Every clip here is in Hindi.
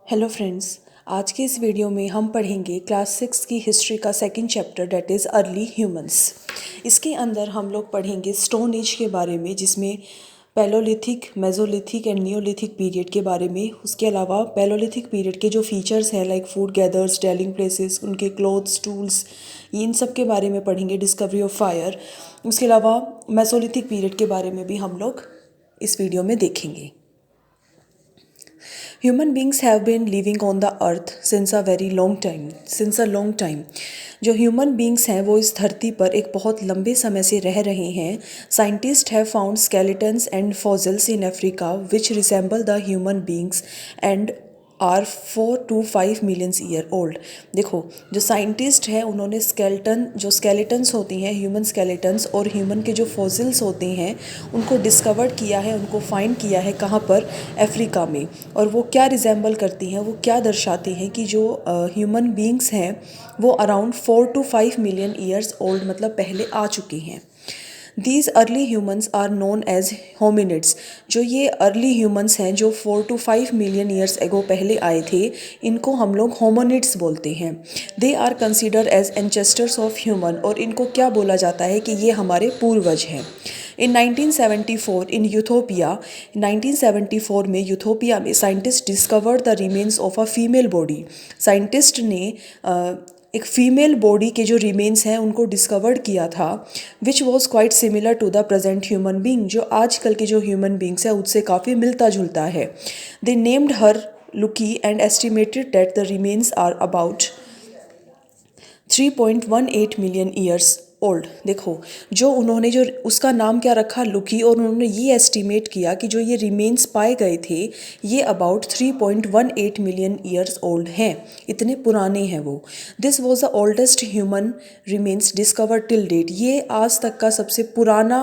Hello friends. आज के इस वीडियो में हम पढ़ेंगे क्लास 6 की हिस्ट्री का second chapter that is early humans. इसके अंदर हम लोग पढ़ेंगे स्टोन एज के बारे में, जिसमें palaeolithic, Mesolithic and Neolithic period के बारे में। उसके अलावा पैलोलिथिक पीरियड के जो फीचर्स हैं लाइक फूड गैदर्स, डेलिंग प्लेसेस, उनके क्लोथ्स, टूल्स, इन सब के बारे में पढ़ेंगे। Discovery of fire. उसके अलावा मेसोलिथिक पीरियड के बारे में भी हम लोग इस वीडियो में देखेंगे। Human beings have been living on the earth since a very long time. Since a long time. जो ह्यूमन बींग्स हैं वो इस धरती पर एक बहुत लंबे समय से रह रहे हैं। Scientist have found skeletons and fossils in Africa which resemble the human beings and are 4 to 5 million year old. देखो, जो साइंटिस्ट हैं उन्होंने स्केलेटन्स होती हैं, ह्यूमन स्केलेटन्स, और ह्यूमन के जो फॉसिल्स होते हैं उनको डिस्कवर किया है, उनको फाइंड किया है। कहाँ पर? अफ्रीका में। और वो क्या रिजेंबल करती हैं, वो क्या दर्शाती हैं कि जो ह्यूमन बींग्स हैं वो around 4 to 5 million years old, मतलब पहले आ चुके हैं। These early humans are known as hominids. जो ये अर्ली ह्यूमन्स हैं जो 4 to 5 million ईयर्स एगो पहले आए थे, इनको हम लोग होमोनिड्स बोलते हैं। They are consider as ancestors of human, और इनको क्या बोला जाता है कि ये हमारे पूर्वज हैं। इन 1974 इन यूथोपिया 1974 में यूथोपिया में scientist discovered the remains of a female body. Scientist ने एक फीमेल बॉडी के जो रिमेन्स हैं उनको डिस्कवर्ड किया था, which was quite similar to the present human being. जो आजकल के जो ह्यूमन बींग्स हैं उससे काफ़ी मिलता जुलता है। दे named her Lucy and estimated that the remains are about 3.18 million years old. देखो, जो उन्होंने जो उसका नाम क्या रखा, लुकी, और उन्होंने ये एस्टिमेट किया कि जो ये रिमेन्स पाए गए थे ये अबाउट 3.18 मिलियन ईयर्स ओल्ड हैं, इतने पुराने हैं वो। This was the oldest human remains discovered till date. ये आज तक का सबसे पुराना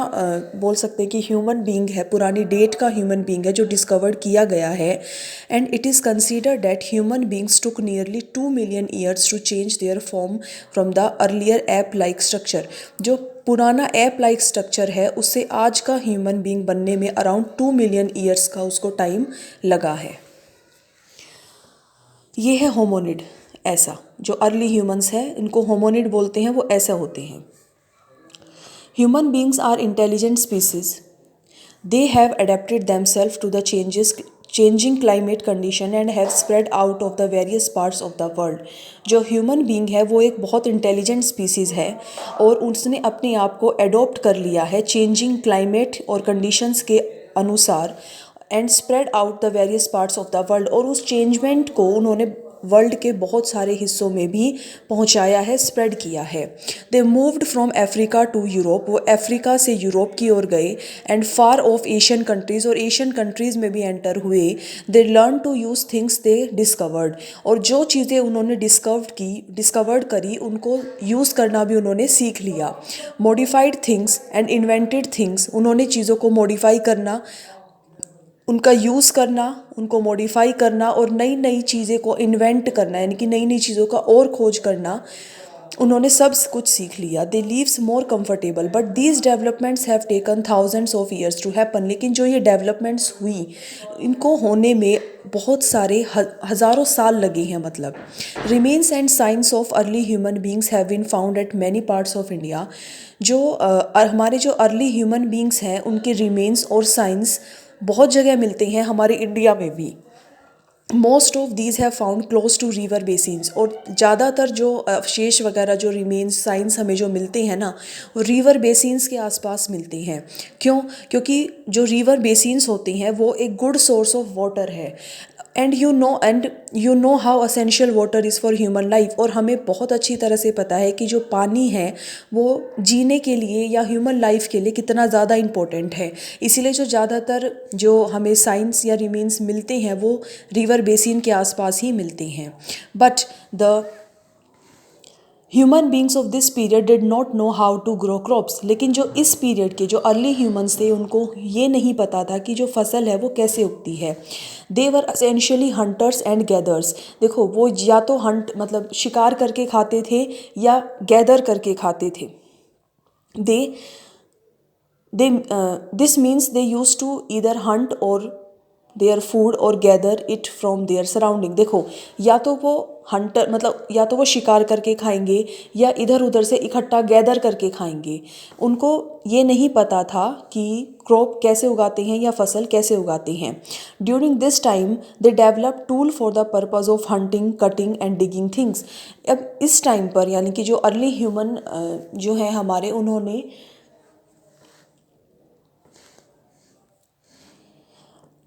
बोल सकते हैं कि ह्यूमन बींग है, पुरानी डेट का ह्यूमन बींग है जो डिस्कवर्ड किया गया है। And it is considered that human beings took nearly 2 million years to change their form from the earlier ape like structure. जो पुराना ऐप लाइक स्ट्रक्चर है उससे आज का ह्यूमन बींग बनने में अराउंड 2 मिलियन ईयर्स का उसको टाइम लगा है। ये है होमोनिड। ऐसा जो अर्ली ह्यूमंस है इनको होमोनिड बोलते हैं, वो ऐसा होते हैं। Human beings are intelligent species. They have adapted themselves to the changing climate condition and have spread out of the various parts of the world। जो ह्यूमन बींग है वो एक बहुत इंटेलिजेंट स्पीसीज़ है और उसने अपने आप को एडॉप्ट कर लिया है चेंजिंग क्लाइमेट और कंडीशंस के अनुसार, and spread out the various parts of the world. और उस चेंजमेंट को उन्होंने वर्ल्ड के बहुत सारे हिस्सों में भी पहुंचाया है, स्प्रेड किया है। They moved from Africa to Europe. वो अफ्रीका से यूरोप की ओर गए, and far of Asian countries, और एशियन कंट्रीज़ में भी एंटर हुए। They learn to use things they discovered. और जो चीज़ें उन्होंने डिस्कवर्ड करी उनको यूज़ करना भी उन्होंने सीख लिया। Modified things and invented things. उन्होंने चीज़ों को मॉडिफाई करना, उनका यूज़ करना, उनको मॉडिफाई करना और नई नई चीज़ें को इन्वेंट करना, यानी कि नई नई चीज़ों का और खोज करना, उन्होंने सब कुछ सीख लिया। They lives more comfortable, but these developments have taken thousands of years to happen. लेकिन जो ये डेवलपमेंट्स हुई इनको होने में बहुत सारे हज़ारों साल लगे हैं। मतलब remains and science of early human beings have been found at many parts of India. जो हमारे जो अर्ली ह्यूमन बींग्स हैं उनके रिमेन्स और साइंस बहुत जगह मिलते हैं, हमारे इंडिया में भी। Most of these have found close to river basins. और ज़्यादातर जो अवशेष वगैरह जो रिमेन्स साइंस हमें जो मिलते हैं ना, वो रिवर बेसिन्स के आसपास मिलते हैं। क्यों? क्योंकि जो रिवर बेसिन्स होते हैं वो एक गुड सोर्स ऑफ वाटर है। And you know how essential water is for human life. और हमें बहुत अच्छी तरह से पता है कि जो पानी है वो जीने के लिए या ह्यूमन लाइफ के लिए कितना ज़्यादा इम्पोर्टेंट है। इसीलिए जो ज़्यादातर जो हमें साइंस या रिमेन्स मिलते हैं वो रिवर बेसिन के आसपास ही मिलते हैं। But the human beings of this period did not know how to grow crops. लेकिन जो इस पीरियड के जो अर्ली ह्यूमंस थे उनको ये नहीं पता था कि जो फसल है वो कैसे उगती है। दे वर एसेंशियली हंटर्स एंड गैदर्स। देखो, वो या तो हंट मतलब शिकार करके खाते थे या गैदर करके खाते थे। They this means they use to either hunt और देयर फूड और gather it from their surrounding. देखो, या तो वो हंटर मतलब या तो वो शिकार करके खाएंगे या इधर उधर से इकट्ठा गैदर करके खाएंगे। उनको ये नहीं पता था कि क्रॉप कैसे उगाते हैं या फसल कैसे उगाते हैं। During this time they develop tool for the purpose of hunting, cutting and digging things. अब इस टाइम पर यानी कि जो अर्ली ह्यूमन जो है हमारे, उन्होंने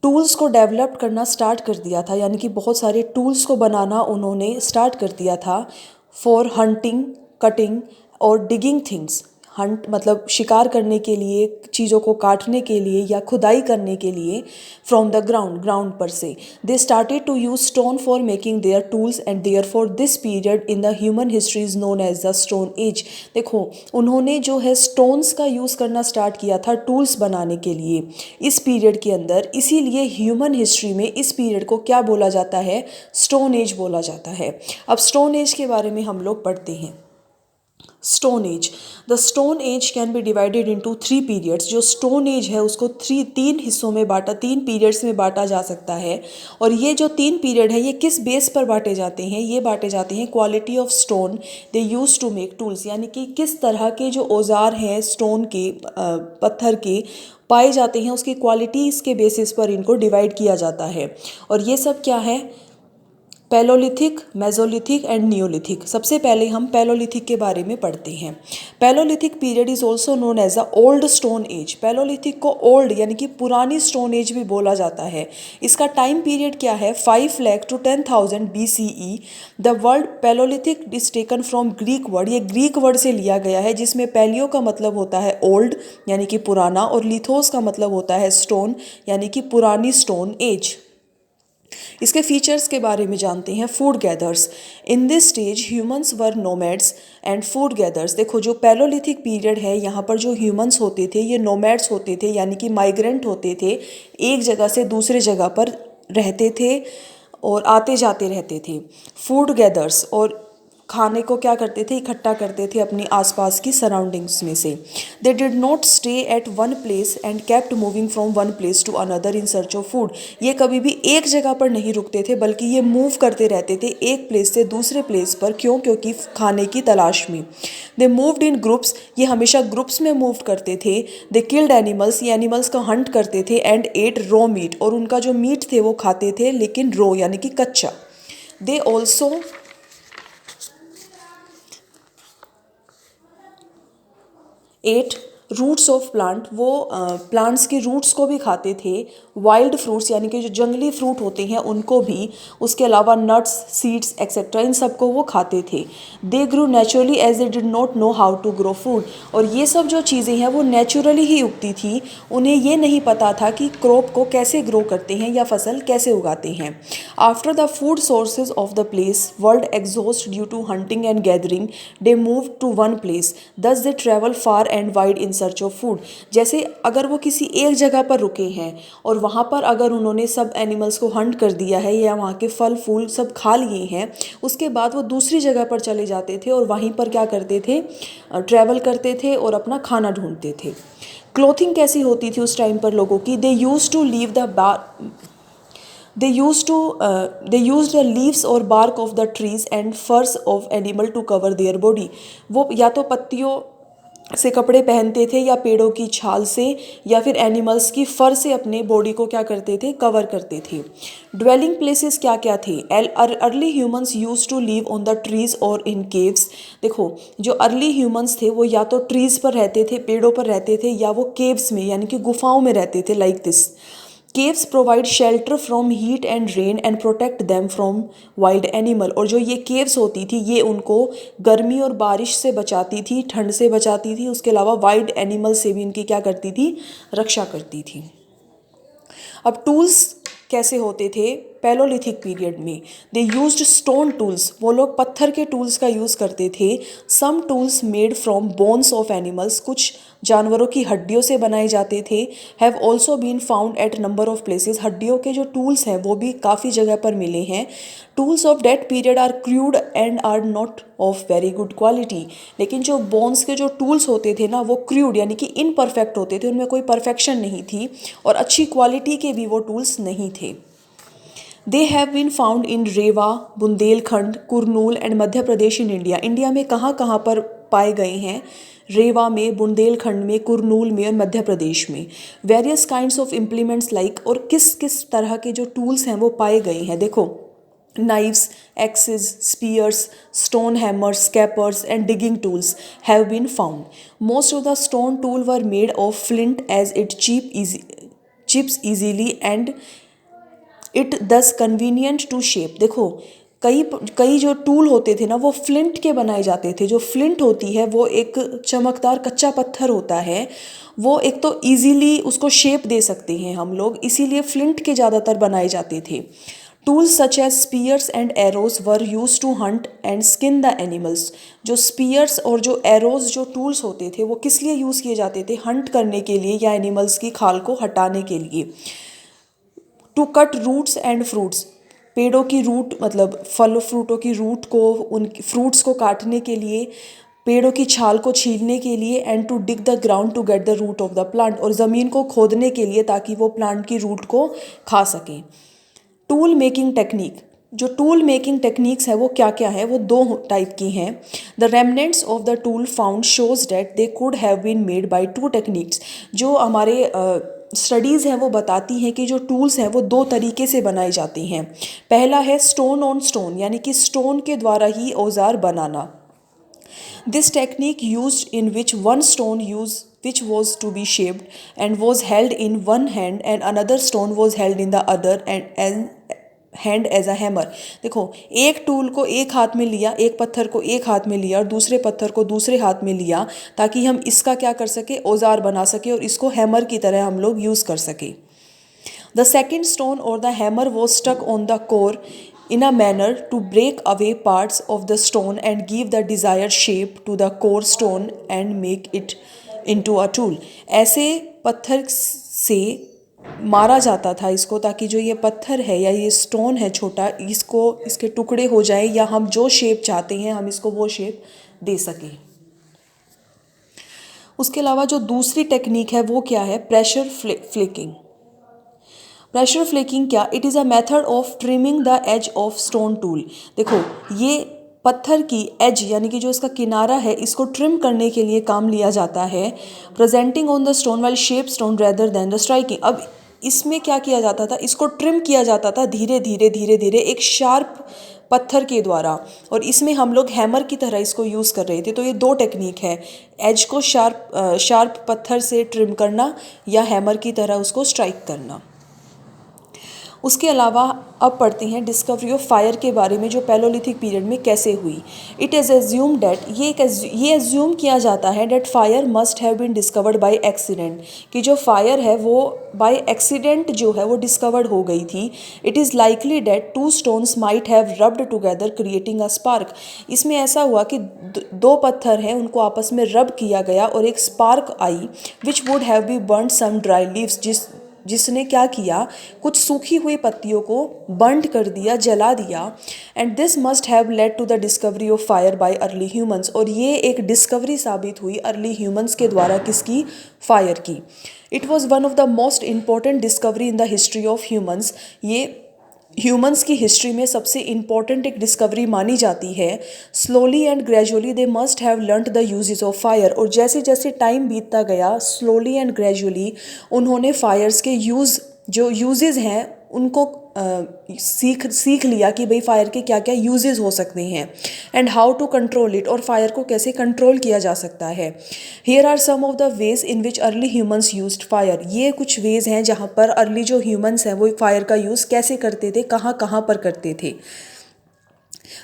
टूल्स को डेवलप करना स्टार्ट कर दिया था, यानी कि बहुत सारे टूल्स को बनाना उन्होंने स्टार्ट कर दिया था फॉर हंटिंग, कटिंग और डिगिंग थिंग्स। हंट मतलब शिकार करने के लिए, चीज़ों को काटने के लिए या खुदाई करने के लिए, फ्रॉम द ग्राउंड, ग्राउंड पर से। They started to use stone for making their tools and their for this period in the human history is known as the stone age. देखो, उन्होंने जो है स्टोन्स का यूज़ करना स्टार्ट किया था टूल्स बनाने के लिए इस पीरियड के अंदर, इसीलिए ह्यूमन हिस्ट्री में इस पीरियड को क्या बोला जाता है? स्टोन एज बोला जाता है। अब स्टोन एज के बारे में हम लोग पढ़ते हैं। Stone age, the stone as can be divided into 3 periods. जो स्टोन एज है उसको तीन हिस्सों में बांटा, 3 पीरियड्स में बांटा जा सकता है। और ये जो 3 पीरियड है ये किस बेस पर बांटे जाते हैं? ये बांटे जाते हैं quality of stone they use to make tools, यानी कि किस तरह के जो औजार हैं स्टोन के, पत्थर के पाए जाते हैं, उसकी क्वालिटीज़ के बेसिस पर इनको डिवाइड किया जाता है। और ये सब क्या है? Paleolithic, Mesolithic and Neolithic. सबसे पहले हम पैलोलिथिक के बारे में पढ़ते हैं। Paleolithic period is also known as the old stone age. Paleolithic को ओल्ड यानी कि पुरानी स्टोन एज भी बोला जाता है। इसका टाइम पीरियड क्या है? 5 lakh to 10,000 BCE। The word Paleolithic is taken from Greek word, ये ग्रीक वर्ड से लिया गया है, जिसमें पैलियो का मतलब होता है ओल्ड यानी कि पुराना, और लिथोस का मतलब होता है स्टोन यानी कि पुरानी स्टोन एज। इसके फीचर्स के बारे में जानते हैं। Food gathers, in this stage humans were nomads and food gathers. देखो, जो पैलोलिथिक पीरियड है यहाँ पर जो ह्यूमंस होते थे ये नोमैड्स होते थे, यानी कि माइग्रेंट होते थे, एक जगह से दूसरे जगह पर रहते थे और आते जाते रहते थे। फूड गैदर्स, और खाने को क्या करते थे? इकट्ठा करते थे अपनी आसपास की सराउंडिंग्स में से। They did not stay at one place and kept moving from one place to another in search of food. ये कभी भी एक जगह पर नहीं रुकते थे, बल्कि ये मूव करते रहते थे एक प्लेस से दूसरे प्लेस पर। क्यों? क्योंकि खाने की तलाश में। दे मूव्ड इन ग्रुप्स, ये हमेशा ग्रुप्स में मूव करते थे। दे किल्ड एनिमल्स, ये एनिमल्स का हंट करते थे। एंड एट रॉ मीट, और उनका जो मीट थे वो खाते थे, लेकिन रॉ यानी कि कच्चा। They also ate roots of plant, वो प्लांट्स के रूट्स को भी खाते थे। वाइल्ड फ्रूट्स यानी कि जो जंगली फ्रूट होते हैं उनको भी, उसके अलावा नट्स, सीड्स एक्सेट्रा, इन सब को वो खाते थे। They grow naturally as they did not know how to grow food, और ये सब जो चीज़ें हैं वो नेचुरली ही उगती थी, उन्हें ये नहीं पता था कि क्रॉप को कैसे ग्रो करते हैं या फसल कैसे उगाते हैं। After the food sources of the place world exhaust due to hunting and gathering, they move to one place, thus they travel far and wide in search of food. जैसे अगर वो किसी एक जगह पर रुके हैं और वहाँ पर अगर उन्होंने सब एनिमल्स को हंट कर दिया है या वहाँ के फल फूल सब खा लिए हैं, उसके बाद वो दूसरी जगह पर चले जाते थे और वहीं पर क्या करते थे? ट्रैवल करते थे और अपना खाना ढूंढते थे। क्लोथिंग कैसी होती थी उस टाइम पर लोगों की? They use to leave the they used the leaves or bark of the trees and furs of animal to cover their body। वो या तो पत्तियों से कपड़े पहनते थे या पेड़ों की छाल से या फिर एनिमल्स की फर से अपने बॉडी को क्या करते थे? कवर करते थे। ड्वेलिंग प्लेसेस क्या क्या थे? Early humans use to live on the trees और इन केव्स। देखो, जो अर्ली ह्यूमंस थे वो या तो ट्रीज पर रहते थे, पेड़ों पर रहते थे, या वो केव्स में यानी कि गुफाओं में रहते थे, like this. Caves provide shelter from heat and rain and protect them from wild animal. और जो ये केव्स होती थी ये उनको गर्मी और बारिश से बचाती थी, ठंड से बचाती थी, उसके अलावा वाइल्ड एनिमल से भी इनकी क्या करती थी? रक्षा करती थी। अब टूल्स कैसे होते थे पैलोलिथिक पीरियड में? दे यूज्ड स्टोन टूल्स, वो लोग पत्थर के टूल्स का यूज़ करते थे। Some tools made from bones of animals, कुछ जानवरों की हड्डियों से बनाए जाते थे। Have also been found at number of places, हड्डियों के जो टूल्स हैं वो भी काफ़ी जगह पर मिले हैं। Tools of that period are crude and are not of very good quality. लेकिन जो बोन्स के जो टूल्स होते थे ना वो क्रूड यानी कि इनपरफेक्ट होते थे, उनमें कोई परफेक्शन नहीं थी और अच्छी क्वालिटी के भी वो टूल्स नहीं थे। They have been found in Rewa, Bundelkhand, Kurnool and Madhya Pradesh in India. India में कहाँ कहाँ पर पाए गए हैं? रेवा में, बुंदेलखंड में, कुरनूल में और मध्य प्रदेश में। Various kinds of implements like, और किस किस तरह के जो टूल्स हैं वो पाए गए हैं देखो, knives, axes, spears, stone hammers, scrapers and digging tools have been found. Most of the stone tools were made of flint as it chips easily and it दस कन्वीनियंट टू शेप। देखो कई कई जो टूल होते थे ना वो फ्लिंट के बनाए जाते थे। जो फ्लिंट होती है वो एक चमकदार कच्चा पत्थर होता है, वो एक तो इजीली उसको शेप दे सकते हैं हम लोग, इसीलिए फ्लिंट के ज़्यादातर बनाए जाते थे। Tools such as spears and arrows were use to hunt and skin the animals. जो स्पीयर्स और जो एरोज जो टूल्स होते थे वो किस लिए यूज़ किए जाते थे? हंट करने के लिए या एनिमल्स की खाल को हटाने के लिए। To cut roots and fruits, पेड़ों की रूट मतलब फल फ्रूटों की रूट को, उन फ्रूट्स को काटने के लिए, पेड़ों की छाल को छीलने के लिए। And to dig the ground to get the root of the plant, और ज़मीन को खोदने के लिए ताकि वो प्लांट की रूट को खा सकें। टूल मेकिंग टेक्निक, जो टूल मेकिंग टेक्निक्स है वो क्या क्या है? वो दो टाइप की हैं। The remnants of the tool found shows that they could have been made by two techniques. जो हमारे स्टडीज़ हैं वो बताती हैं कि जो टूल्स हैं वो दो तरीके से बनाए जाते हैं। पहला है स्टोन ऑन स्टोन, यानी कि स्टोन के द्वारा ही औजार बनाना। This technique used in which one stone which was to be shaped and was held in one hand and another stone was held in the other and hand as a hammer. देखो एक टूल को एक हाथ में लिया, एक पत्थर को एक हाथ में लिया और दूसरे पत्थर को दूसरे हाथ में लिया ताकि हम इसका क्या कर सके? औजार बना सके और इसको हैमर की तरह हम लोग यूज़ कर सके। द सेकेंड स्टोन और the hammer was stuck on the core in a manner to break away parts of the stone and give the desired shape to the core stone and make it into a tool। ऐसे पत्थर से मारा जाता था इसको ताकि जो ये पत्थर है या ये स्टोन है छोटा, इसको इसके टुकड़े हो जाए या हम जो शेप चाहते हैं हम इसको वो शेप दे सकें। उसके अलावा जो दूसरी टेक्निक है वो क्या है? Pressure flicking. प्रेशर फ्लिकिंग क्या? It is a method of trimming the edge of stone tool. देखो ये पत्थर की एज यानी कि जो इसका किनारा है इसको ट्रिम करने के लिए काम लिया जाता है। Presenting on the stone while shape stone rather than the striking. अब इसमें क्या किया जाता था? इसको ट्रिम किया जाता था धीरे धीरे धीरे धीरे एक शार्प पत्थर के द्वारा, और इसमें हम लोग हैमर की तरह इसको यूज़ कर रहे थे। तो ये दो टेक्निक है, एज को शार्प पत्थर से ट्रिम करना या हैमर की तरह उसको स्ट्राइक करना। उसके अलावा अब पढ़ते हैं डिस्कवरी ऑफ फायर के बारे में, जो पैलोलिथिक पीरियड में कैसे हुई। इट इज़ एज्यूम डेट, ये एज्यूम किया जाता है that fire must have been discovered by accident, कि जो फायर है वो बाय एक्सीडेंट जो है वो डिस्कवर्ड हो गई थी। It is likely that two stones might have rubbed together creating a spark. इसमें ऐसा हुआ कि दो पत्थर हैं उनको आपस में रब किया गया और एक स्पार्क आई, which would have be burn some dry leaves, जिसने क्या किया? कुछ सूखी हुई पत्तियों को बर्न कर दिया, जला दिया। And this must have led to the discovery of fire by early humans, और ये एक डिस्कवरी साबित हुई अर्ली ह्यूमंस के द्वारा। किसकी? फायर की। It was one of the most important discovery in the history of humans. ये ह्यूमंस की हिस्ट्री में सबसे इम्पॉर्टेंट एक डिस्कवरी मानी जाती है। Slowly and gradually they must have learned the uses of fire, और जैसे जैसे टाइम बीतता गया स्लोली एंड ग्रेजुअली उन्होंने फायर्स के जो यूजेस हैं उनको सीख लिया कि भाई फायर के क्या क्या यूजेस हो सकते हैं, and how to control it, और फायर को कैसे कंट्रोल किया जा सकता है। Here are some of the ways in which early humans used fire. ये कुछ वेज हैं जहाँ पर अर्ली जो ह्यूमंस हैं वो फायर का यूज़ कैसे करते थे, कहाँ कहाँ पर करते थे।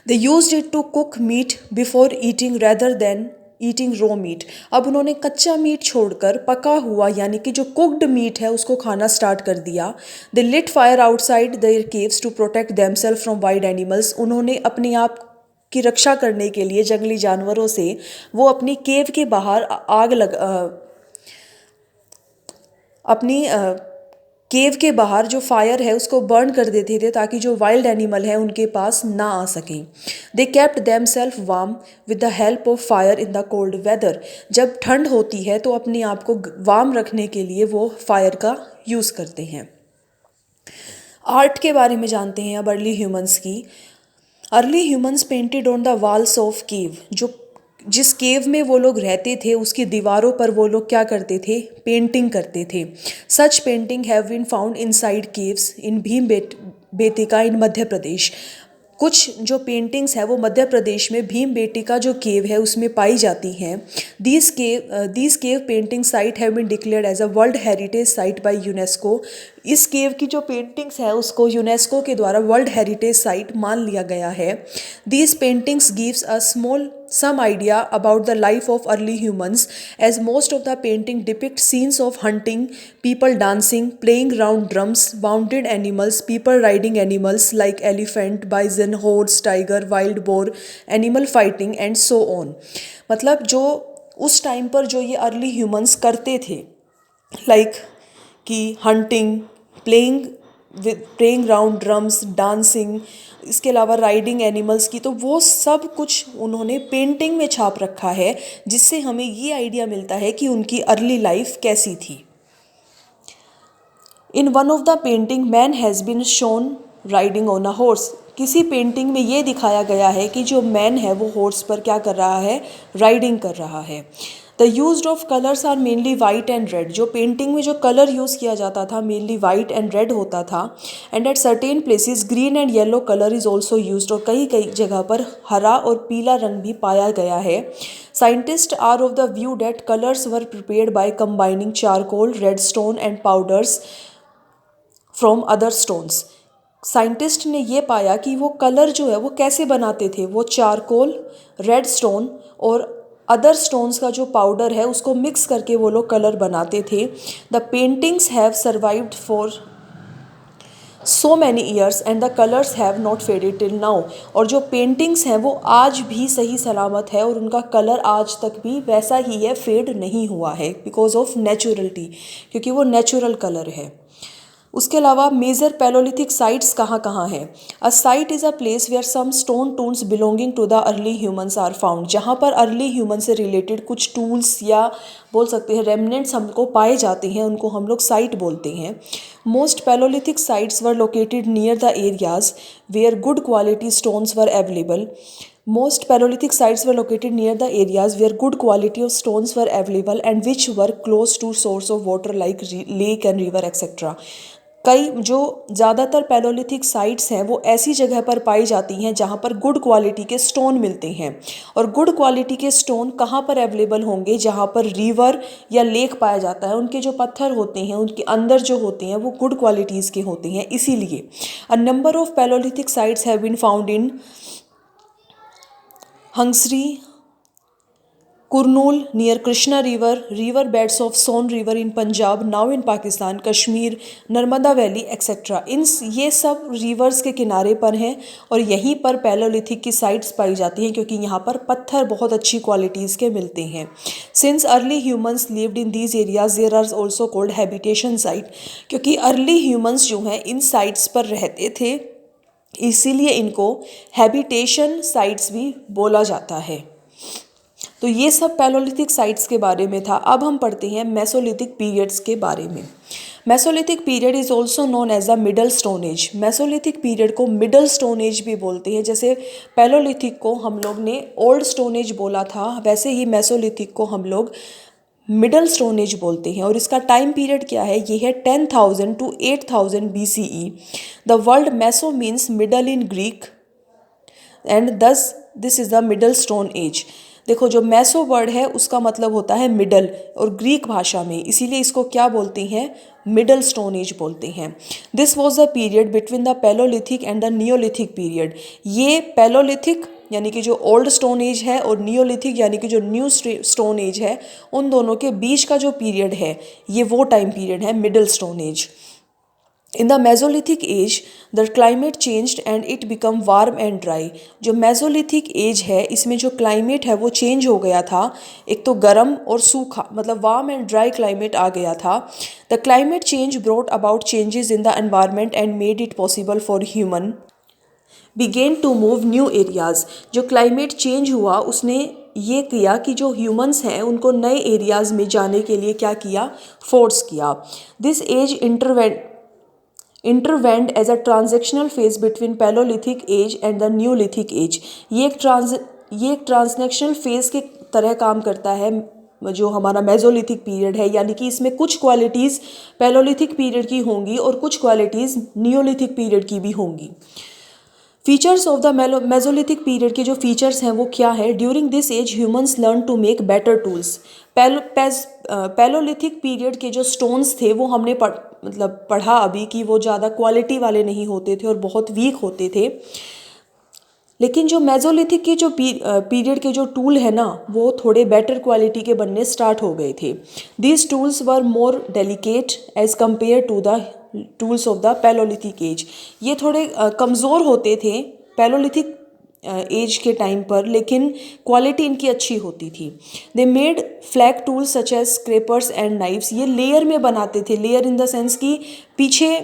They used it to cook meat before eating rather than eating raw meat. अब उन्होंने कच्चा मीट छोड़कर पका हुआ यानी कि जो कुक्ड मीट है उसको खाना स्टार्ट कर दिया। They lit fire outside their caves to protect themself from wild animals. उन्होंने अपने आप की रक्षा करने के लिए जंगली जानवरों से वो अपनी केव के बाहर केव के बाहर जो फायर है उसको बर्न कर देते थे ताकि जो वाइल्ड एनिमल है उनके पास ना आ सकें। They kept themselves warm with the help of fire in the cold weather. जब ठंड होती है तो अपने आप को वार्म रखने के लिए वो फायर का यूज़ करते हैं। आर्ट के बारे में जानते हैं अब अर्ली ह्यूमंस की। Early humans painted on the walls of cave. जो जिस केव में वो लोग रहते थे उसकी दीवारों पर वो लोग क्या करते थे, पेंटिंग करते थे। Such painting have been found inside caves in बेतिका इन मध्य प्रदेश। कुछ जो पेंटिंग्स है वो मध्य प्रदेश में भीमबेटिका जो केव है उसमें पाई जाती हैं। These cave painting site have been declared as a world heritage site by UNESCO. इस केव की जो पेंटिंग्स है उसको यूनेस्को के द्वारा वर्ल्ड हेरिटेज साइट मान लिया गया है। These paintings gives a small some idea about the life of early humans, as most of the painting depict scenes of hunting, people dancing, playing round drums, wounded animals, people riding animals like elephant, bison, horse, tiger, wild boar, animal fighting and so on। मतलब जो उस टाइम पर जो ये अर्ली ह्यूमंस करते थे, लाइक कि hunting, playing playing round drums, dancing, इसके अलावा राइडिंग एनिमल्स की, तो वो सब कुछ उन्होंने पेंटिंग में छाप रखा है जिससे हमें ये आइडिया मिलता है कि उनकी अर्ली लाइफ कैसी थी। In one of the painting man has been shown riding on a horse. किसी पेंटिंग में ये दिखाया गया है कि जो मैन है वो हॉर्स पर क्या कर रहा है, राइडिंग कर रहा है। The use of colours are mainly white and red. जो पेंटिंग में जो कलर यूज़ किया जाता था मेनली वाइट एंड रेड होता था। And at certain places green and yellow colour is also use. और कई कई जगह पर हरा और पीला रंग भी पाया गया है। Scientist are of the view that colours were prepared by combining charcoal, red stone and powders from other stones. Scientist ने ये पाया कि वो कलर जो है वो कैसे बनाते थे। वो चारकोल, रेड स्टोन और अदर स्टोन्स का जो पाउडर है उसको मिक्स करके वो लोग कलर बनाते थे। The paintings have survived for so many years and the colours have not faded till now. और जो पेंटिंग्स हैं वो आज भी सही सलामत है और उनका कलर आज तक भी वैसा ही है, फेड नहीं हुआ है बिकॉज ऑफ नेचुरलिटी, क्योंकि वो नेचुरल कलर है। उसके अलावा मेजर पैलोलिथिक साइट्स कहाँ कहाँ हैं। A site is a place where some stone tools belonging to the early humans are found. जहाँ पर अर्ली ह्यूमन से रिलेटेड कुछ टूल्स या बोल सकते हैं रेमनेंट्स हमको पाए जाते हैं, उनको हम लोग साइट बोलते हैं। Most Paleolithic sites were located near the areas where good quality stones were available. Most Paleolithic sites were located near the areas where good quality of stones were available and which were close to source of water like lake and river etc. कई जो ज़्यादातर पैलोलिथिक साइट्स हैं वो ऐसी जगह पर पाई जाती हैं जहाँ पर गुड क्वालिटी के स्टोन मिलते हैं। और गुड क्वालिटी के स्टोन कहाँ पर अवेलेबल होंगे, जहाँ पर रिवर या लेक पाया जाता है। उनके जो पत्थर होते हैं उनके अंदर जो होते हैं वो गुड क्वालिटीज़ के होते हैं। इसीलिए a number of paleolithic sites have been found in हंगसरी, Kurnool near Krishna river, river beds of Son river in Punjab, now in Pakistan, Kashmir, Narmada valley etcetera. इन ये सब रिवर्स के किनारे पर हैं और यहीं पर पैलोलिथिक की साइट्स पाई जाती हैं क्योंकि यहाँ पर पत्थर बहुत अच्छी क्वालिटीज़ के मिलते हैं। Since early humans lived in these areas there are also called habitation site. क्योंकि अर्ली ह्यूमंस जो हैं इन साइट्स पर रहते थे इसीलिए इनको हैबिटेशन साइट्स भी बोला जाता है। तो ये सब पैलोलिथिक साइट्स के बारे में था। अब हम पढ़ते हैं मेसोलिथिक पीरियड्स के बारे में। Mesolithic period is also known as a middle stone age. Mesolithic period को मिडल स्टोन एज भी बोलते हैं। जैसे पैलोलिथिक को हम लोग ने ओल्ड स्टोन एज बोला था, वैसे ही मेसोलिथिक को हम लोग मिडल स्टोन एज बोलते हैं। और इसका टाइम पीरियड क्या है, ये है 10,000 to 8,000 BCE। The word meso means middle in Greek and thus this is the middle stone age. देखो जो मैसो वर्ड है उसका मतलब होता है मिडल और ग्रीक भाषा में, इसीलिए इसको क्या बोलते हैं, मिडल स्टोन एज बोलते हैं। This was the period between the palaeolithic and the Neolithic period. ये पैलोलिथिक यानी कि जो ओल्ड स्टोन एज है और नियोलिथिक यानी कि जो न्यू स्टोन एज है, उन दोनों के बीच का जो पीरियड है ये वो टाइम पीरियड है middle stone age. In the Mesolithic age the climate changed and it became warm and dry. जो मेजोलिथिक एज है इसमें जो क्लाइमेट है वो चेंज हो गया था, एक तो गर्म और सूखा, मतलब वार्म एंड ड्राई क्लाइमेट आ गया था। The climate change brought about changes in the environment and made it possible for human begin to move new areas. जो क्लाइमेट चेंज हुआ उसने ये किया कि जो ह्यूमंस हैं उनको नए एरियाज़ में जाने के लिए क्या किया, फोर्स किया। This age intervened as a transitional phase between Paleolithic age and the Neolithic age। ये एक ट्रांसनेक्शनल फेज के तरह काम करता है जो हमारा मेजोलिथिक पीरियड है, यानी कि इसमें कुछ क्वालिटीज़ पैलोलिथिक पीरियड की होंगी और कुछ क्वालिटीज़ नियोलिथिक पीरियड की भी होंगी। Features of the Mesolithic period के जो फीचर्स हैं वो क्या है? During this age humans learn to make better tools. Paleolithic period के जो स्टोन्स थे वो हमने पढ़ा अभी कि वो ज़्यादा क्वालिटी वाले नहीं होते थे और बहुत वीक होते थे। लेकिन जो मेजोलिथिक के जो पीरियड के जो टूल है ना वो थोड़े बेटर क्वालिटी के बनने स्टार्ट हो गए थे। These tools were more delicate as compare to the tools of the Paleolithic age. ये थोड़े कमज़ोर होते थे पैलोलिथिक एज के टाइम पर, लेकिन क्वालिटी इनकी अच्छी होती थी। They made flag tools such as scrapers and knifes. ये लेयर में बनाते थे, लेयर इन द सेंस कि पीछे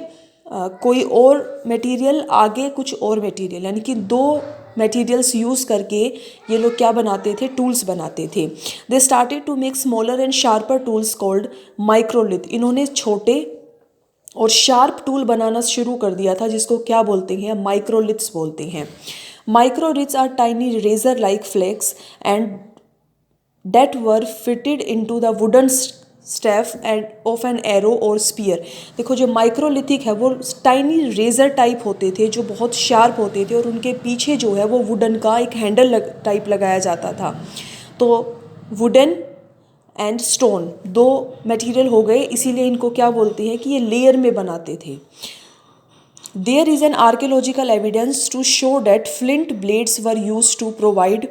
कोई और मटेरियल, आगे कुछ और मटेरियल, यानी कि दो मटेरियल्स यूज़ करके ये लोग क्या बनाते थे, टूल्स बनाते थे। They started to make smaller and sharper tools called microlith. इन्होंने छोटे और शार्प टूल बनाना शुरू कर दिया था जिसको क्या बोलते हैं, माइक्रोलिथ्स बोलते हैं। Microliths are tiny razor like flakes and that were fitted into the wooden staff end of an arrow और स्पीयर। देखो जो माइक्रोलिथिक है वो टाइनी रेजर टाइप होते थे जो बहुत शार्प होते थे और उनके पीछे जो है वो वुडन का एक हैंडल टाइप लगाया जाता था। तो वुडन एंड स्टोन दो मटेरियल हो गए, इसीलिए इनको क्या बोलते हैं कि ये लेयर में बनाते थे। There is an archaeological evidence to show that flint blades were use to provide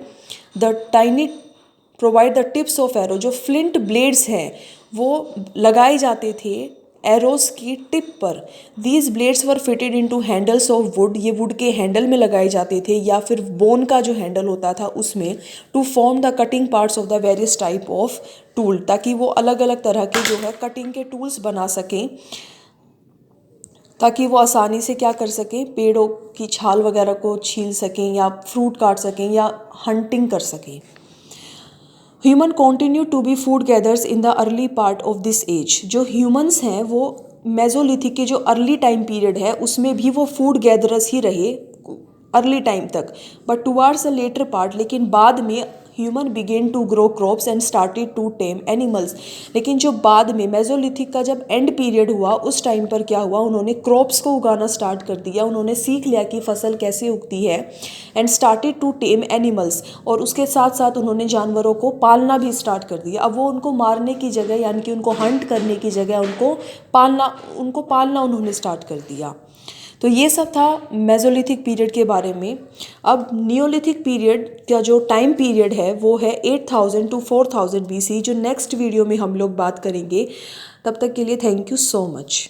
the tips of arrow. जो फ्लिंट ब्लेड्स हैं वो लगाए जाते थे एरोस की टिप पर। These blades were fitted into handles of wood. ये वुड के हैंडल में लगाए जाते थे या फिर बोन का जो हैंडल होता था उसमें, to form the cutting parts of the various type of tool, ताकि वो अलग अलग तरह के जो है कटिंग के टूल्स बना सकें, ताकि वो आसानी से क्या कर सकें, पेड़ों की छाल वगैरह को छील सकें या फ्रूट काट सकें या हंटिंग कर सकें। Human continue to be food gathers in the early part of this age. जो ह्यूमंस हैं वो मेजोलिथिक के जो अर्ली टाइम पीरियड है उसमें भी वो फूड गैदरर्स ही रहे अर्ली टाइम तक, but towards a later part, लेकिन बाद में human begin to grow crops and started to tame animals. लेकिन जो बाद में मेजोलिथिक का जब एंड पीरियड हुआ उस टाइम पर क्या हुआ, उन्होंने क्रॉप्स को उगाना स्टार्ट कर दिया, उन्होंने सीख लिया कि फसल कैसे उगती है, and started to tame animals, और उसके साथ साथ उन्होंने जानवरों को पालना भी स्टार्ट कर दिया। अब वो उनको मारने की जगह यानी कि उनको हंट करने की जगह उनको पालना उन्होंने स्टार्ट कर दिया। तो ये सब था मेजोलिथिक पीरियड के बारे में। अब नियोलिथिक पीरियड का जो टाइम पीरियड है वो है 8000 टू 4000 BC, जो नेक्स्ट वीडियो में हम लोग बात करेंगे। तब तक के लिए थैंक यू सो मच।